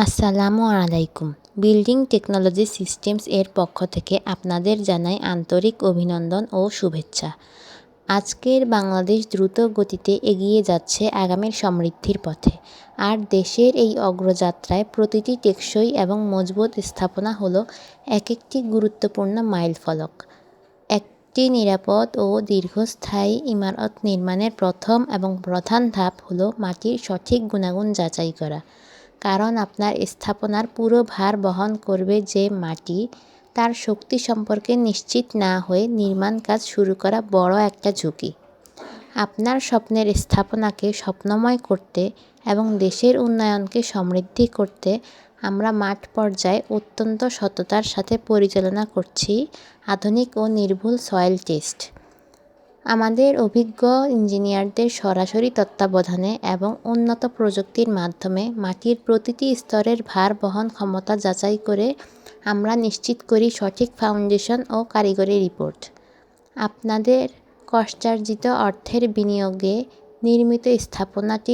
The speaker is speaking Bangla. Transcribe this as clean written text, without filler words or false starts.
আসসালামু আলাইকুম। বিল্ডিং টেকনোলজি সিস্টেমস এর পক্ষ থেকে আপনাদের জানাই আন্তরিক অভিনন্দন ও শুভেচ্ছা। আজকের বাংলাদেশ দ্রুত গতিতে এগিয়ে যাচ্ছে আগামীর সমৃদ্ধির পথে। আর দেশের এই অগ্রযাত্রায় প্রতিটি টেকসই এবং মজবুত স্থাপনা হলো একটি গুরুত্বপূর্ণ মাইলফলক। একটি নিরাপদ ও দীর্ঘস্থায়ী ইমারত নির্মাণের প্রথম এবং প্রধান ধাপ হলো মাটির সঠিক গুণাগুণ যাচাই করা। কারণ আপনার স্থাপনার পুরো ভার বহন করবে যে মাটি, তার শক্তি সম্পর্কে নিশ্চিত না হয়ে নির্মাণ কাজ শুরু করা বড় একটা ঝুঁকি। আপনার স্বপ্নের স্থাপনাকে স্বপ্নময় করতে এবং দেশের উন্নয়নকে সমৃদ্ধি করতে আমরা মাঠ পর্যায়ে অত্যন্ত সততার সাথে পরিচালনা করছি আধুনিক ও নির্ভুল সয়েল টেস্ট। আমাদের অভিজ্ঞ ইঞ্জিনিয়ারদের সরাসরি তত্ত্বাবধানে এবং উন্নত প্রযুক্তির মাধ্যমে মাটির প্রতিটি স্তরের ভার বহন ক্ষমতা যাচাই করে আমরা নিশ্চিত করি সঠিক ফাউন্ডেশন ও কারিগরি রিপোর্ট। আপনাদের কষ্টার্জিত অর্থের বিনিয়োগে নির্মিত স্থাপনাটি